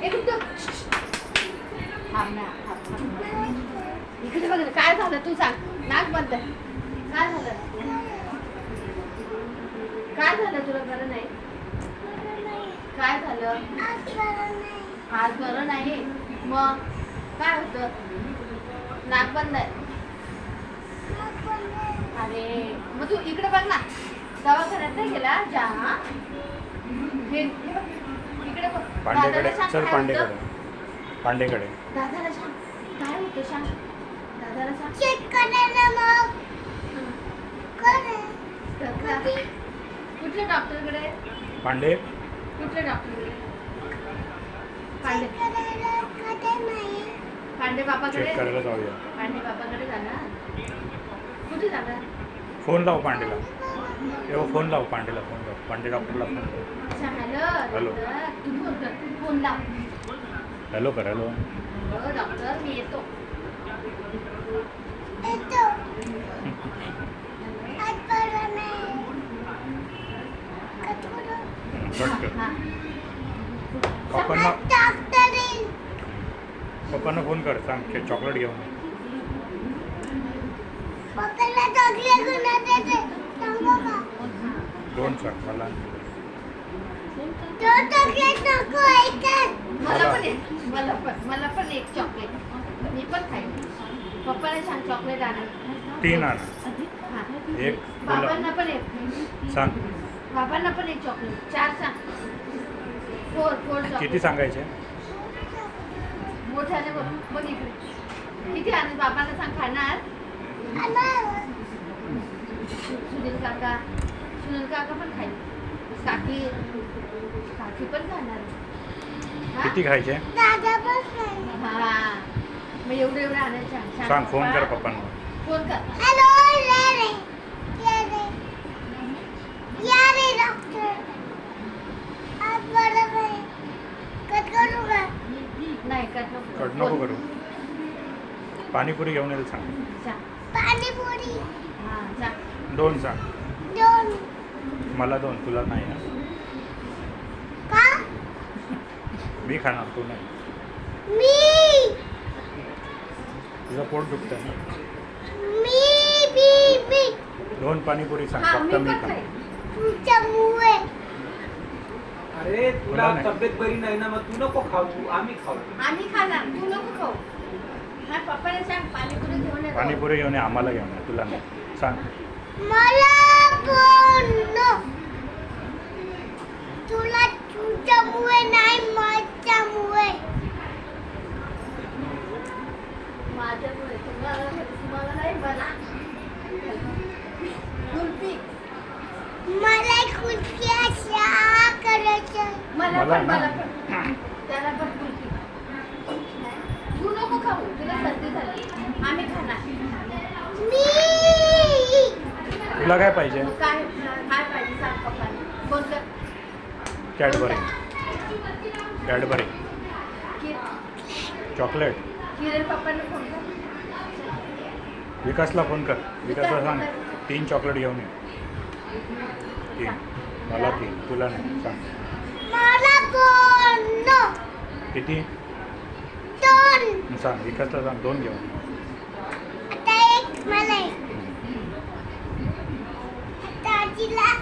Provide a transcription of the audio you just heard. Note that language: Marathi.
एक मिनिट थांब ना इकडे बघ ना, काय झालं तू सांग. नाक बंद आहे. काय झालं? काय झालं तुला? बरं नाही? काय झालं? आज बरं नाही. मग काय होतं? नाक बंद आहे. अरे मग तू इकडे बघ ना, दवाखान्यात नाही गेला? जा हे बघ, इकडे बघ. पांडेकडे दादाला सांग चल, काय होतं? पांडेकडे. दादाला सांग काय होतं, सांग. दादाला सांग. चेक करायला मग कुठल्या डॉक्टरकडे? पांडे कुठल्या डॉक्टरकडे? पांडे पांडे बाबाकडे. चेक करायला जाऊया. पांडे बाबाकडे जाणार. कुठे जाणार? फोन लाव पांडेला. तेव्हा फोन लाव पांडेला, फोन लाव. पांडे डॉक्टरला फोन लाव. अच्छा, हॅलो. हॅलो. तू फोन कर, तू फोन लाव. हॅलो कर. हॅलो. हो डॉक्टर, मी येतो. पटकन. हा. पप्पांना फोन कर, सांग की चॉकलेट घेऊन ये. दोन सांग मला. मला पण एक चॉकलेट. मी पण खाईन. पप्पाला सांग चॉकलेट आणा. 3 आणा. हा. एक बाबांना पण एक सांग. बाबांना पण एक चॉकलेट. 4 सांग. 4 चॉकलेट. किती सांगायचे? मोठ्याने बघ इकडे. किती आणत? बाबांना सांग खाणार. सुनील काका पण खाईल. काकी पण खाणार. हा? किती खायचे? हा. मग एवढं आणायचं. सांग, फोन कर पप्पांना. फोन कर. नाही कट कट नको करू. पाणीपुरी घेऊन येईल सांग. पाणीपुरी हा सांग. 2 सांग. 2 मला 2, तुला नाही ना. का मी खाणार, तू नाही. मी तुझं पोट दुखतं ना. मी 2 पाणीपुरी सांग. हा, फक्त मी मी पण खाणार. खाईन. तुमच्यामुळे अरे तुला मला नाही. तब्येत बरी नाही ना, मग तू नको खाऊ, आम्ही खाऊ. आम्ही खाणार, तू नको खाऊ. हा पप्पाला सांग पाणीपुरी घेऊन ये. पाणीपुरी घेऊन ये, आम्हाला घेऊन ये, तुला नाही. सांग. मला पण तुला तुझ्यामुळे नाही, माझ्यामुळे. माझ्यामुळे तुम्हाला नाही. मला कुल्फी. मला खुशी अशा करायचं. मला मला पण ना. मला पण त्याला पण कुल्फी. तू नको खाऊ, तुला सर्दी झाली. आम्ही खाणार. मी तुला काय पाहिजे? मग काय पाहिजे सांग पप्पाला. फोन कर. कॅडबरी. कॅडबरी. कि- चॉकलेट. किरण पप्पांना फोन कर. विकासला फोन कर. विकासला सांग 3 चॉकलेट घेऊन ये. 3. मला 3, तुला नाही. सांग. मला पण किती? 2. सांग. विकासला सांग 2 घेऊन ये. आता एक मला एक. आता आजीला